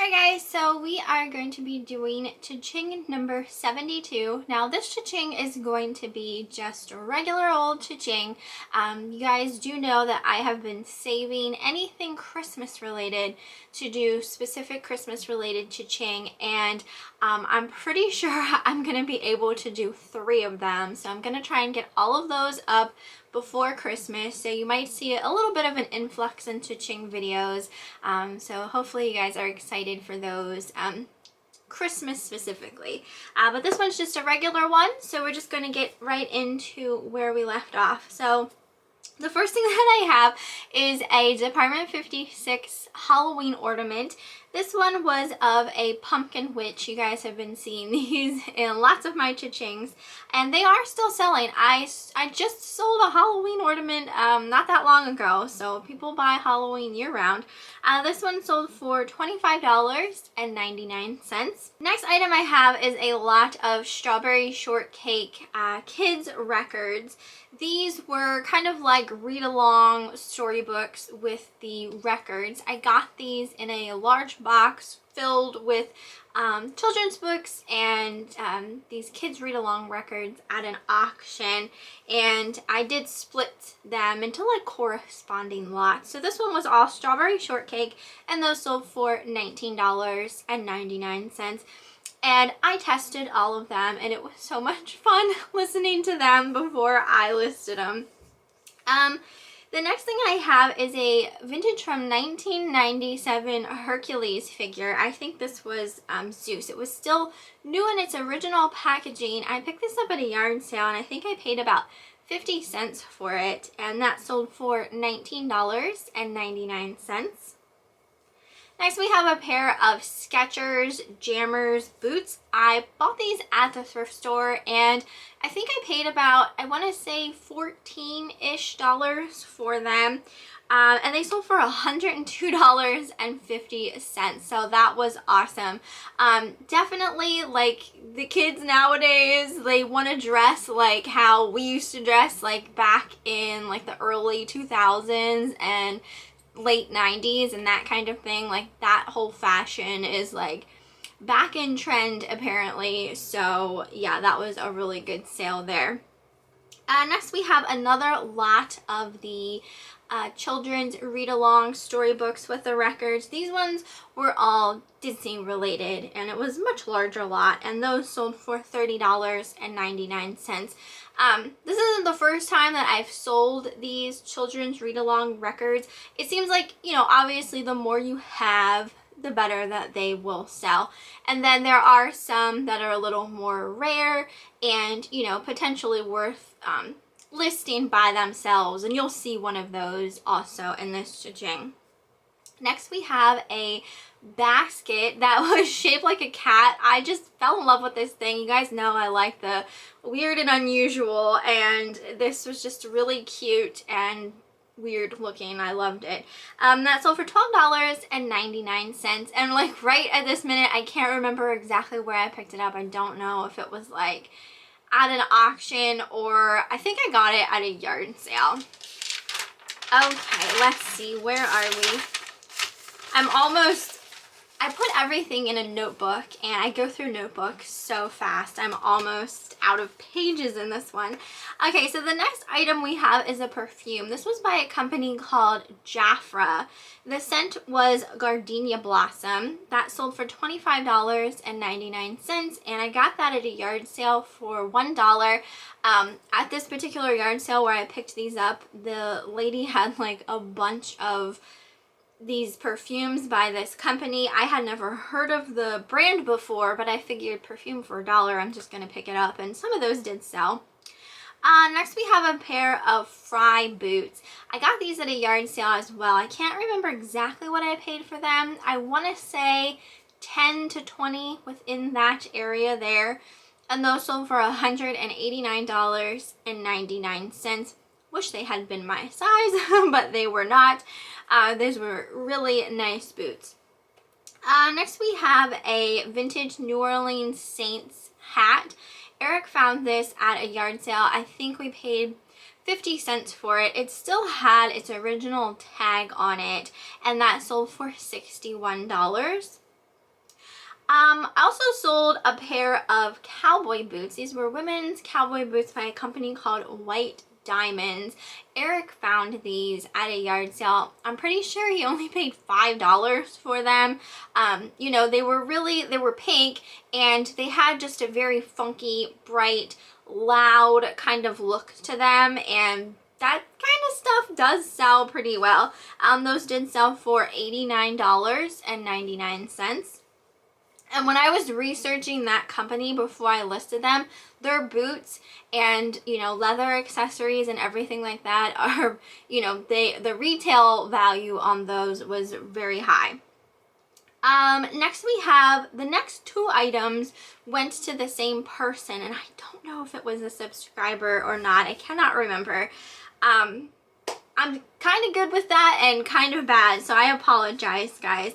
Alright guys, so we are going to be doing CHING number 72. Now this CHING is going to be just a regular old CHING. You guys do know that I have been saving anything Christmas related to do specific Christmas related CHING, and I'm pretty sure I'm going to be able to do 3 of them. So I'm going to try and get all of those up before Christmas, so you might see a little bit of an influx into CHING videos. So hopefully you guys are excited for those, Christmas specifically. But this one's just a regular one, so we're just going to get right into where we left off. So the first thing that I have is a Department 56 Halloween ornament. This one was of a pumpkin witch. You guys have been seeing these in lots of my cha-chings, and they are still selling. I just sold a Halloween ornament not that long ago, so people buy Halloween year round. This one sold for $25.99. Next item I have is a lot of strawberry shortcake kids records. These were kind of like read-along storybooks with the records. I got these in a large box filled with children's books and these kids read-along records at an auction, and I did split them into like corresponding lots. So this one was all strawberry shortcake, and those sold for $19.99. And I tested all of them, and it was so much fun listening to them before I listed them. The next thing I have is a vintage from 1997 Hercules figure. I think this was Zeus. It was still new in its original packaging. I picked this up at a yard sale, and I think I paid about 50 cents for it, and that sold for $19.99. Next, we have a pair of Skechers Jammers boots. I bought these at the thrift store, and I think I paid about, I want to say $14-ish for them. And they sold for $102.50, so that was awesome. Definitely, like, the kids nowadays, they want to dress like how we used to dress, like, back in, like, the early 2000s and late 90s and that kind of thing. Like, that whole fashion is like back in trend apparently. So yeah, that was a really good sale there. Next we have another lot of the children's read-along storybooks with the records. These ones were all Disney related, and it was a much larger lot, and those sold for $30.99. This isn't the first time that I've sold these children's read-along records. It seems like, you know, obviously the more you have, the better that they will sell. And then there are some that are a little more rare and, you know, potentially worth listing by themselves, and you'll see one of those also in this cha-ching. Next we have a basket that was shaped like a cat. I just fell in love with this thing. You guys know I like the weird and unusual, and this was just really cute and weird looking. I loved it. That sold for $12.99, and like right at this minute I can't remember exactly where I picked it up. I don't know if it was like at an auction, or I think I got it at a yard sale. Okay, let's see, where are we? I put everything in a notebook, and I go through notebooks so fast. I'm almost out of pages in this one. Okay, so the next item we have is a perfume. This was by a company called Jafra. The scent was Gardenia Blossom. That sold for $25.99, and I got that at a yard sale for $1. At this particular yard sale where I picked these up, the lady had like a bunch of these perfumes by this company. I had never heard of the brand before, but I figured perfume for $1, I'm just gonna pick it up, and some of those did sell. Next we have a pair of Fry boots. I got these at a yard sale as well. I can't remember exactly what I paid for them. I want to say 10 to 20 within that area there, and those sold for $189.99. Wish they had been my size, but they were not. These were really nice boots. Next we have a vintage New Orleans Saints hat. Eric found this at a yard sale. I think we paid 50 cents for it. It still had its original tag on it, and that sold for $61. I also sold a pair of cowboy boots. These were women's cowboy boots by a company called White Diamonds. Eric found these at a yard sale. I'm pretty sure he only paid $5 for them. You know, they were pink, and they had just a very funky, bright, loud kind of look to them, and that kind of stuff does sell pretty well. Those did sell for $89.99. And when I was researching that company before I listed them, their boots and, you know, leather accessories and everything like that are, you know, the retail value on those was very high. Next we have the next two items went to the same person, and I don't know if it was a subscriber or not. I cannot remember. I'm kind of good with that and kind of bad, so I apologize, guys.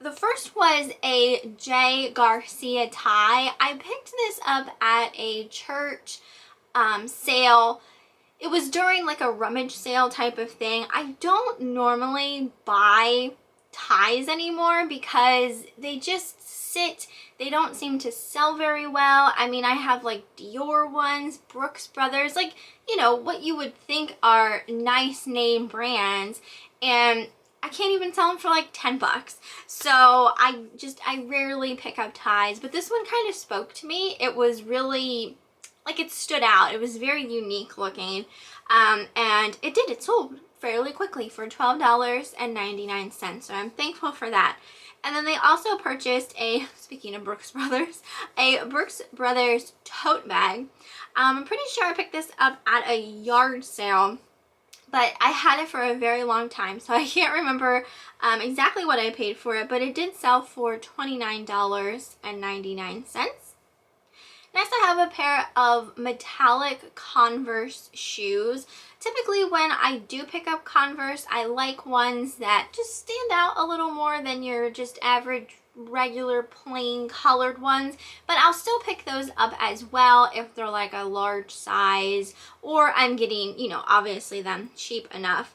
The first was a J. Garcia tie. I picked this up at a church sale. It was during like a rummage sale type of thing. I don't normally buy ties anymore because they just sit. They don't seem to sell very well. I mean, I have like Dior ones, Brooks Brothers, like, you know, what you would think are nice name brands, and I can't even sell them for like 10 bucks. So I rarely pick up ties, but this one kind of spoke to me. It was really, like, it stood out. It was very unique looking. And it sold fairly quickly for $12.99. So I'm thankful for that. And then they also purchased speaking of Brooks Brothers, a Brooks Brothers tote bag. I'm pretty sure I picked this up at a yard sale, but I had it for a very long time, so I can't remember exactly what I paid for it, but it did sell for $29.99. Next, I have a pair of metallic Converse shoes. Typically, when I do pick up Converse, I like ones that just stand out a little more than your just average, regular, plain colored ones, but I'll still pick those up as well if they're like a large size, or I'm getting, you know, obviously them cheap enough.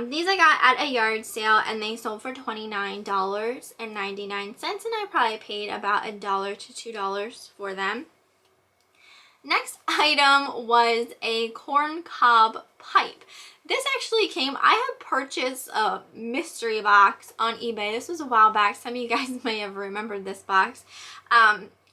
These I got at a yard sale, and they sold for $29.99, and I probably paid about $1 to $2 for them. Next item was a corn cob pipe. This actually came, I had purchased a mystery box on eBay. This was a while back. Some of you guys may have remembered this box.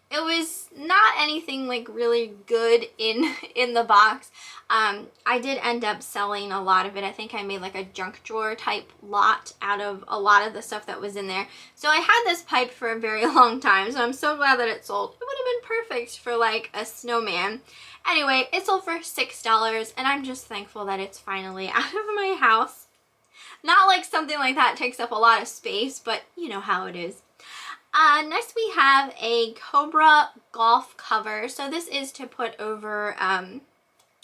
It was not anything like really good in the box. I did end up selling a lot of it. I think I made like a junk drawer type lot out of a lot of the stuff that was in there. So I had this pipe for a very long time, so I'm so glad that it sold. It would have been perfect for like a snowman. Anyway, it sold for $6, and I'm just thankful that it's finally out of my house. Not like something like that takes up a lot of space, but you know how it is. Next we have a Cobra golf cover. So this is to put over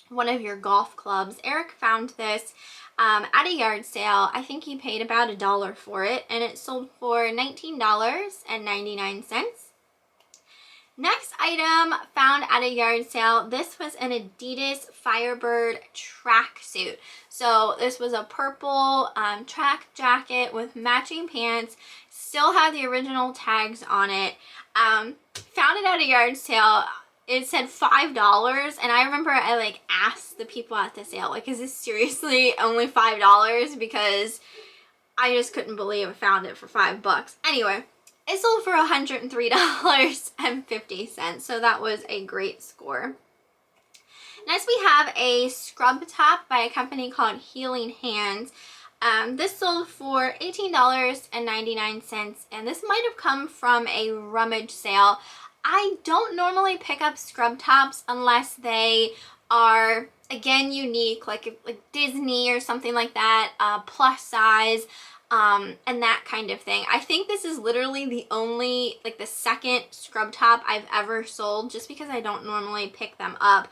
one of your golf clubs. Eric found this at a yard sale. I think he paid about $1 for it, and it sold for $19.99. Next item found at a yard sale. This was an Adidas Firebird tracksuit. So this was a purple track jacket with matching pants. Still had the original tags on it. Found it at a yard sale. It said $5, and I remember I like asked the people at the sale, like, is this seriously only $5? Because I just couldn't believe I found it for $5. Anyway, it sold for $103.50, so that was a great score. Next we have a scrub top by a company called Healing Hands. This sold for $18.99, and this might have come from a rummage sale. I don't normally pick up scrub tops unless they are, again, unique, like Disney or something like that, plus size, and that kind of thing. I think this is literally the only, like the second scrub top I've ever sold, just because I don't normally pick them up.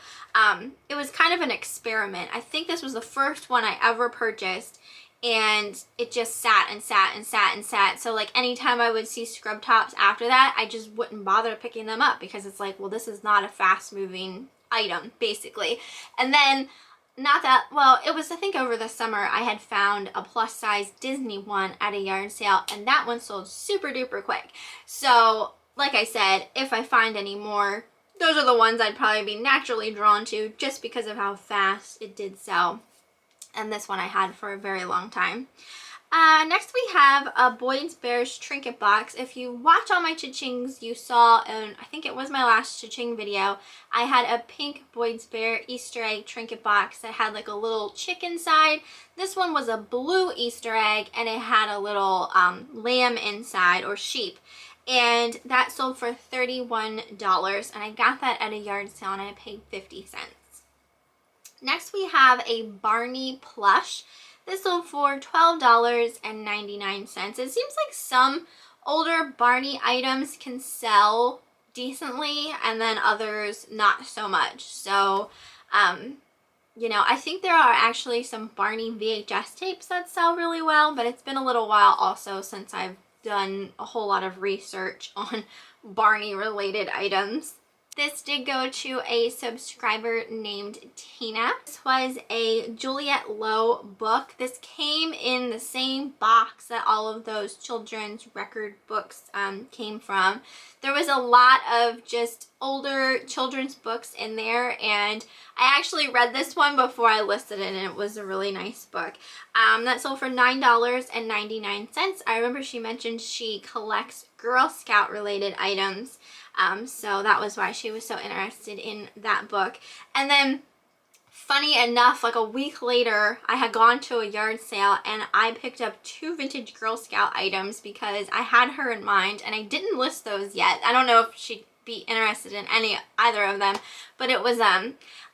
It was kind of an experiment. I think this was the first one I ever purchased, and it just sat and sat and sat and sat. So like anytime I would see scrub tops after that, I just wouldn't bother picking them up, because it's like, well, this is not a fast moving item, basically. And then not that, well, it was, I think over the summer, I had found a plus size Disney one at a yard sale, and that one sold super duper quick. So, like I said, if I find any more, those are the ones I'd probably be naturally drawn to just because of how fast it did sell. And this one I had for a very long time. Next we have a Boyd's Bears trinket box. If you watch all my cha-chings, you saw, and I think it was my last cha-ching video, I had a pink Boyd's Bear Easter egg trinket box that had like a little chick inside. This one was a blue Easter egg, and it had a little lamb inside, or sheep. And that sold for $31, and I got that at a yard sale, and I paid 50 cents. Next we have a Barney plush. This sold for $12.99. It seems like some older Barney items can sell decently, and then others not so much. So, you know, I think there are actually some Barney VHS tapes that sell really well, but it's been a little while also since I've done a whole lot of research on Barney related items. This did go to a subscriber named Tina. This was a Juliet Lowe book. This came in the same box that all of those children's record books came from. There was a lot of just older children's books in there, and I actually read this one before I listed it, and it was a really nice book. That sold for $9.99. I remember she mentioned she collects Girl Scout related items. So that was why she was so interested in that book. And then, funny enough, like a week later, I had gone to a yard sale and I picked up 2 vintage Girl Scout items because I had her in mind, and I didn't list those yet. I don't know if she'd be interested in either of them, but it was a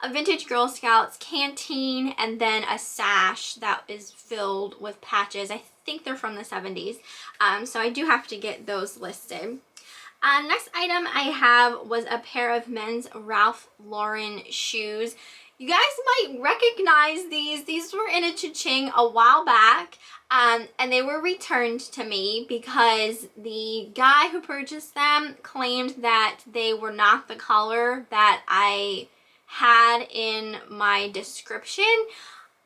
vintage Girl Scouts canteen and then a sash that is filled with patches. I think they're from the 70s. So I do have to get those listed. Next item I have was a pair of men's Ralph Lauren shoes. You guys might recognize these. These were in a cha-ching a while back, and they were returned to me because the guy who purchased them claimed that they were not the color that I had in my description.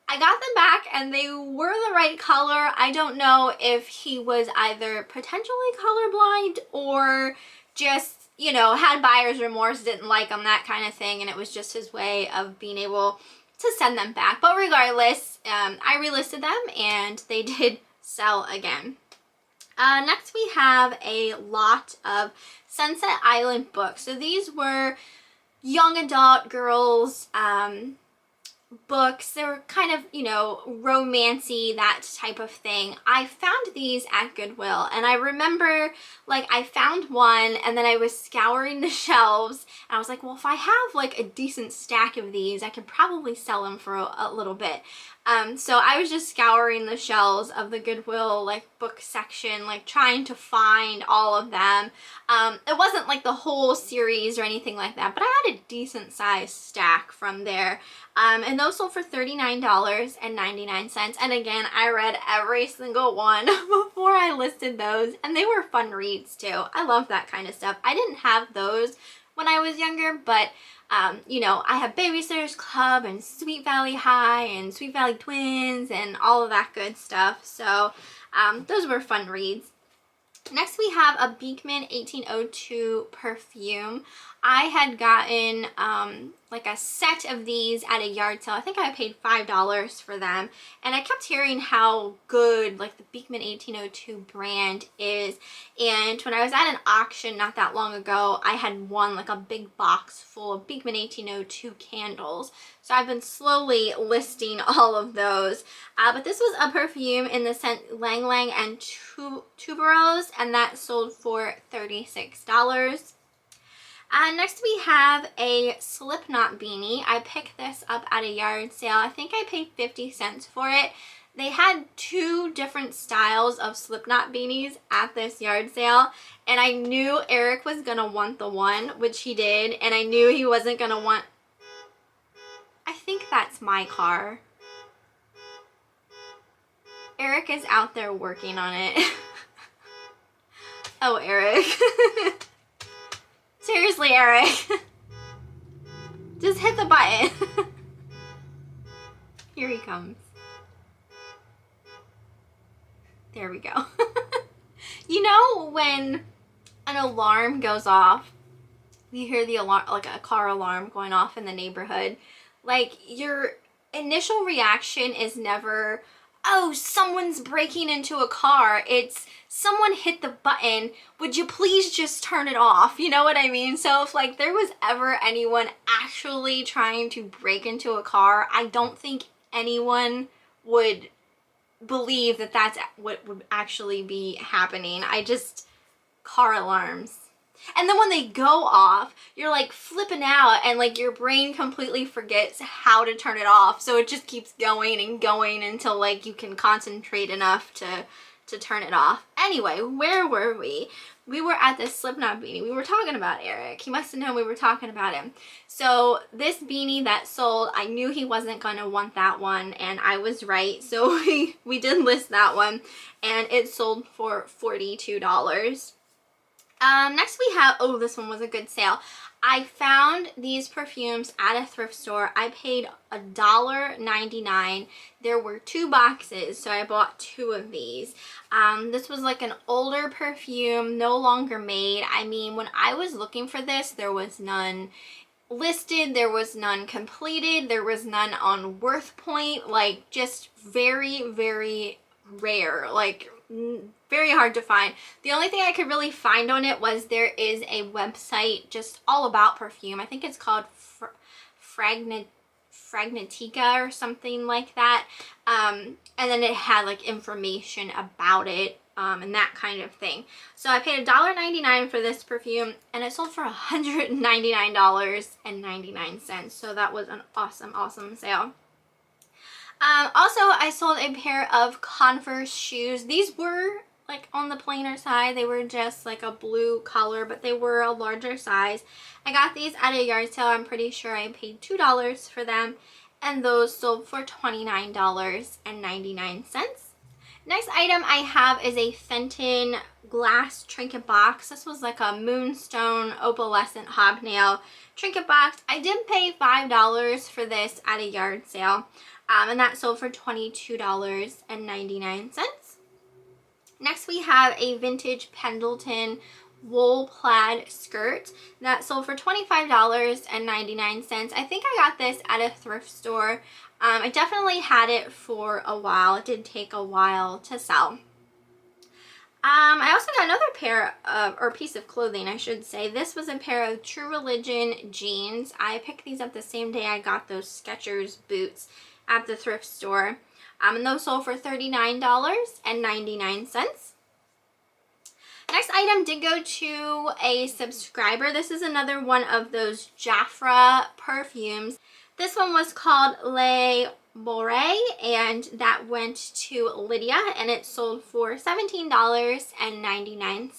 I got them back and they were the right color. I don't know if he was either potentially colorblind or just, you know, had buyer's remorse, didn't like them, that kind of thing, and it was just his way of being able to send them back. But regardless, I relisted them and they did sell again. Next we have a lot of Sunset Island books. So these were young adult girls books. They were kind of, you know, romancy, that type of thing. I found these at Goodwill, and I remember, like, I found one and then I was scouring the shelves and I was like, well, if I have like a decent stack of these, I could probably sell them for a little bit. So I was just scouring the shelves of the Goodwill like book section, like trying to find all of them. It wasn't like the whole series or anything like that, but I had a decent sized stack from there. And those sold for $39.99. And again, I read every single one before I listed those, and they were fun reads too. I love that kind of stuff. I didn't have those when I was younger, but you know, I have Babysitter's Club and Sweet Valley High and Sweet Valley Twins and all of that good stuff. So those were fun reads. Next we have a Beekman 1802 perfume. I had gotten like a set of these at a yard sale. I think I paid $5 for them, and I kept hearing how good like the Beekman 1802 brand is. And when I was at an auction not that long ago, I had won like a big box full of Beekman 1802 candles. So I've been slowly listing all of those. But this was a perfume in the scent Lang Lang and Tuberose, and that sold for $36. Next we have a Slipknot beanie. I picked this up at a yard sale. I think I paid 50 cents for it. They had 2 different styles of Slipknot beanies at this yard sale, and I knew Eric was gonna want the one, which he did, and I knew he wasn't gonna want... I think that's my car. Eric is out there working on it. Oh, Eric. Seriously, Eric. Just hit the button. Here he comes. There we go. You know when an alarm goes off, you hear the alarm, like a car alarm going off in the neighborhood, like your initial reaction is never, oh, someone's breaking into a car. It's someone hit the button. Would you please just turn it off? You know what I mean? So if like there was ever anyone actually trying to break into a car, I don't think anyone would believe that that's what would actually be happening. Car alarms. And then when they go off, you're like flipping out and like your brain completely forgets how to turn it off. So it just keeps going and going until like you can concentrate enough to turn it off. Anyway, where were we? We were at this Slipknot beanie. We were talking about Eric. He must have known we were talking about him. So this beanie that sold, I knew he wasn't gonna want that one, and I was right. So we did list that one, and it sold for $42. Next we have, oh, this one was a good sale. I found these perfumes at a thrift store. I paid $1.99. There were 2 boxes, so I bought 2 of these. This was like an older perfume, no longer made. I mean, when I was looking for this, there was none listed, there was none completed, there was none on Worth Point, like just very, very rare, like very hard to find. The only thing I could really find on it was there is a website just all about perfume. I think it's called Fragmentica or something like that. And then it had like information about it and that kind of thing. So I paid $1.99 for this perfume, and it sold for $199.99. So that was an awesome, awesome sale. Also, I sold a pair of Converse shoes. These were like on the plainer side. They were just like a blue color, but they were a larger size. I got these at a yard sale. I'm pretty sure I paid $2 for them, and those sold for $29.99. Next item I have is a Fenton glass trinket box. This was like a moonstone opalescent hobnail trinket box. I did pay $5 for this at a yard sale. And that sold for $22.99. Next we have a vintage Pendleton wool plaid skirt that sold for $25.99. I think I got this at a thrift store. I definitely had it for a while. It did take a while to sell. I also got another pair of, or piece of clothing, I should say. This was a pair of True Religion jeans. I picked these up the same day I got those Skechers boots at the thrift store. And those sold for $39.99. Next item did go to a subscriber. This is another one of those Jafra perfumes. This one was called Le Bourrée, and that went to Lydia, and it sold for $17.99.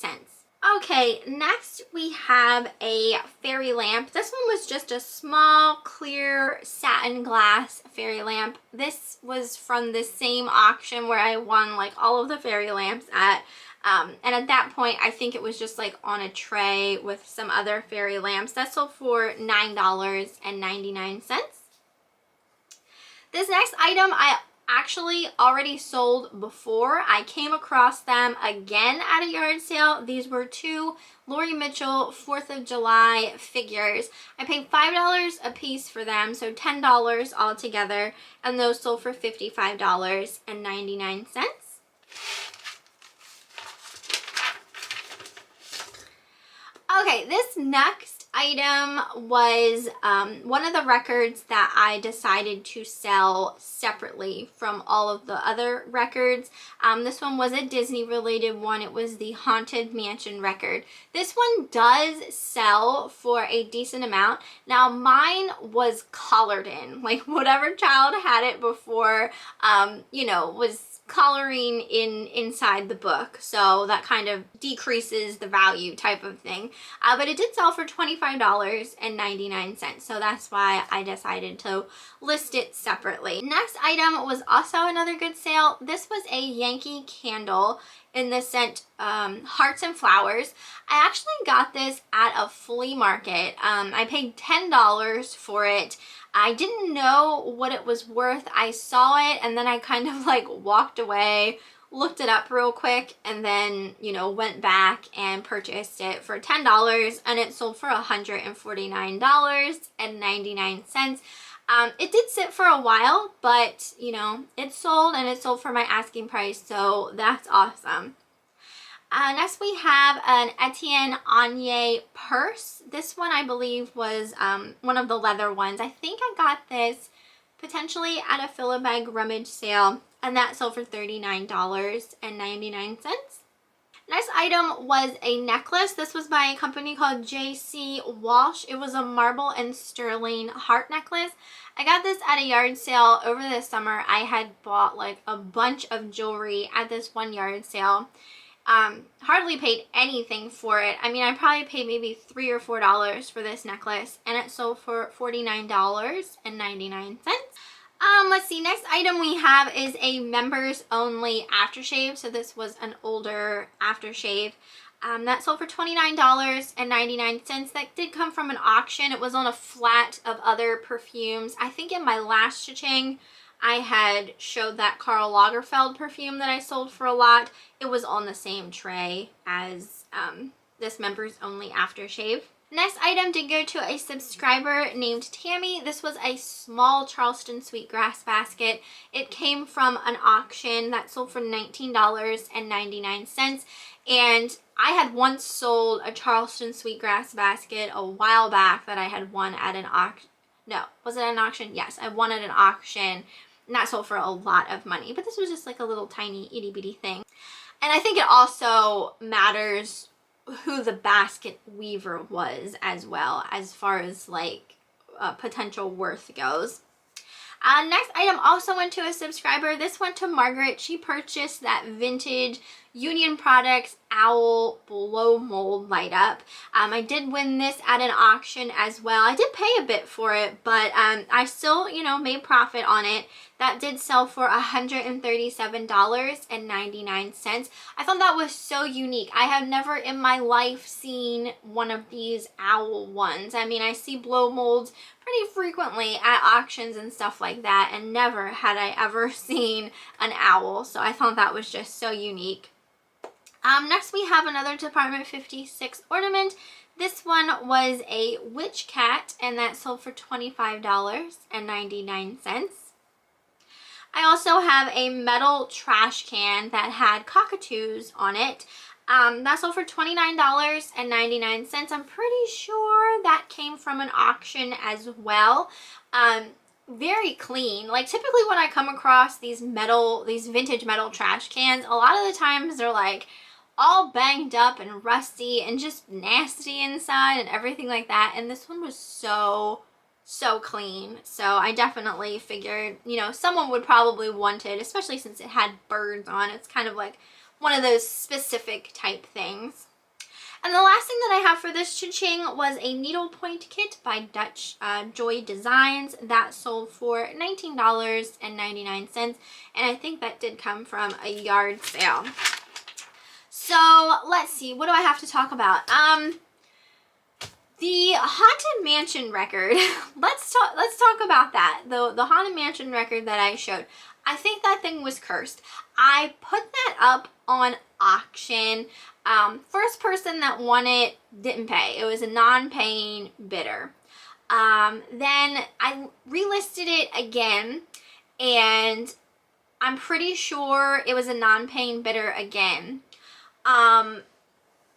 Okay, next we have a fairy lamp. This one was just a small, clear satin glass fairy lamp. This was from the same auction where I won like all of the fairy lamps at. And at that point, I think it was just like on a tray with some other fairy lamps. That sold for $9.99. This next item I actually already sold before. I came across them again at a yard sale. These were 2 Lori Mitchell 4th of July figures. I paid $5 a piece for them, so $10 altogether, and those sold for $55.99. Okay, this next item was one of the records that I decided to sell separately from all of the other records. This one was a Disney related one. It was the Haunted Mansion record. This one does sell for a decent amount. Now mine was colored in, like whatever child had it before, you know, was coloring in inside the book, so that kind of decreases the value type of thing, but it did sell for $25.99, so that's why I decided to list it separately. Next item was also another good sale. This was a Yankee Candle, in the scent Hearts and Flowers. I actually got this at a flea market. I paid $10 for it. I didn't know what it was worth. I saw it and then I kind of like walked away, looked it up real quick, and then, you know, went back and purchased it for $10, and it sold for $149.99. It did sit for a while, but, you know, it sold, and it sold for my asking price, so that's awesome. Next we have an Etienne Anye purse. This one I believe was one of the leather ones. I think I got this potentially at a fill-a-bag rummage sale, and that sold for $39.99. Next item was a necklace. This was by a company called J.C. Walsh. It was a marble and sterling heart necklace. I got this at a yard sale over the summer. I had bought like a bunch of jewelry at this one yard sale. Hardly paid anything for it. I mean, I probably paid maybe $3 or $4 for this necklace, and it sold for $49.99. Let's see, next item we have is a members only aftershave. So this was an older aftershave. That sold for $29.99. That did come from an auction. It was on a flat of other perfumes. I think in my last cha-ching, I had showed that Karl Lagerfeld perfume that I sold for a lot. It was on the same tray as this members only aftershave. Next item did go to a subscriber named Tammy. This was a small Charleston sweetgrass basket. It came from an auction that sold for $19.99. And I had once sold a Charleston sweetgrass basket a while back that I had won at an auction. No, was it an auction? Yes, I won at an auction, and that sold for a lot of money. But this was just like a little tiny itty bitty thing. And I think it also matters who the basket weaver was as well, as far as like potential worth goes. Next item also went to a subscriber. This went to Margaret. She purchased that vintage Union Products owl blow mold light up. I did win this at an auction as well. I did pay a bit for it, but I still, you know, made profit on it. That did sell for $137.99. I thought that was so unique. I have never in my life seen one of these owl ones. I mean, I see blow molds pretty frequently at auctions and stuff like that, and never had I ever seen an owl. So I thought that was just so unique. Next we have another Department 56 ornament. This one was a witch cat, and that sold for $25.99. I also have a metal trash can that had cockatoos on it. That sold for $29.99. I'm pretty sure that came from an auction as well. Very clean. Like typically when I come across these vintage metal trash cans, a lot of the times they're like all banged up and rusty and just nasty inside and everything like that. And this one was so clean. So I definitely figured, you know, someone would probably want it, especially since it had birds on. It's kind of like one of those specific type things. And the last thing that I have for this cha-ching was a needlepoint kit by Dutch Joy Designs. That sold for $19.99, and I think that did come from a yard sale. So let's see, what do I have to talk about? The Haunted Mansion record. Let's talk about that. The Haunted Mansion record that I showed. I think that thing was cursed. I put that up on auction. First person that won it didn't pay. It was a non-paying bidder. Then I relisted it again, and I'm pretty sure it was a non-paying bidder again.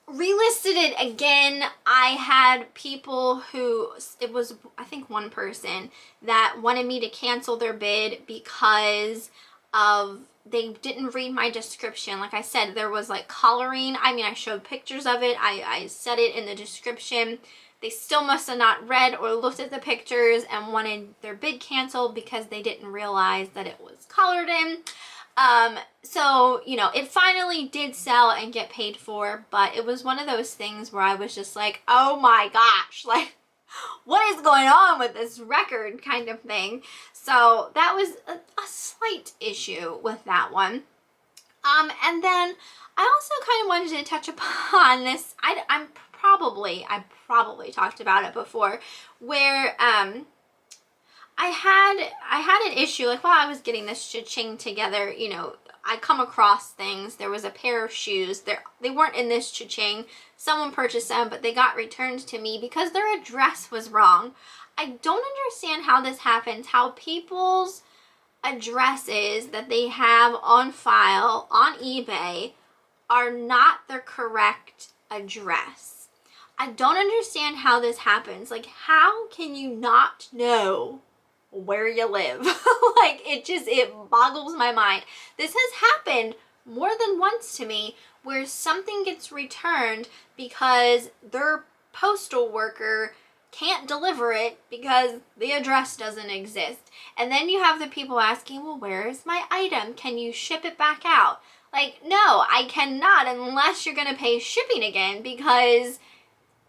Relisted it again. I had people who, it was I think one person that wanted me to cancel their bid because of they didn't read my description. Like I said, there was like coloring. I mean, I showed pictures of it. I said it in the description. They still must have not read or looked at the pictures and wanted their bid canceled because they didn't realize that it was colored in. So, you know, it finally did sell and get paid for, but it was one of those things where I was just like, oh my gosh, like, what is going on with this record kind of thing. So that was a slight issue with that one. And then I also kind of wanted to touch upon this. I probably talked about it before, where I had an issue, like while I was getting this cha-ching together, you know, I come across things. There was a pair of shoes. They weren't in this cha-ching. Someone purchased them, but they got returned to me because their address was wrong. I don't understand how this happens, how people's addresses that they have on file on eBay are not their correct address. I don't understand how this happens. Like, how can you not know where you live? Like, it boggles my mind. This has happened more than once to me, where something gets returned because their postal worker can't deliver it because the address doesn't exist. And then you have the people asking, well, where is my item? Can you ship it back out? Like, no, I cannot unless you're going to pay shipping again, because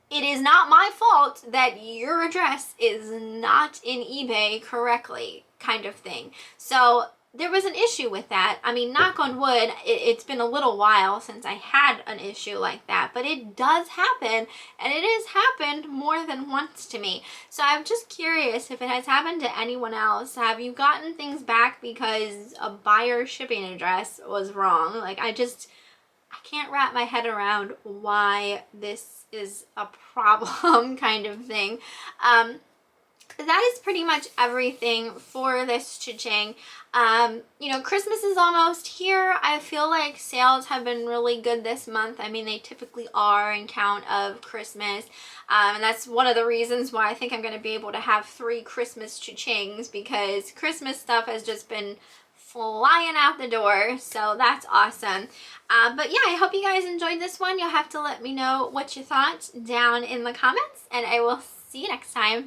it is not my fault that your address is not in eBay correctly, kind of thing. So there was an issue with that. I mean, knock on wood, it's been a little while since I had an issue like that, but it does happen, and it has happened more than once to me. So I'm just curious if it has happened to anyone else. Have you gotten things back because a buyer's shipping address was wrong? Like, I can't wrap my head around why this is a problem kind of thing. That is pretty much everything for this cha-ching. You know, Christmas is almost here. I feel like sales have been really good this month. I mean, they typically are in count of Christmas. And that's one of the reasons why I think I'm going to be able to have 3 Christmas cha-chings, because Christmas stuff has just been flying out the door. So that's awesome. But yeah, I hope you guys enjoyed this one. You'll have to let me know what you thought down in the comments, and I will see you next time.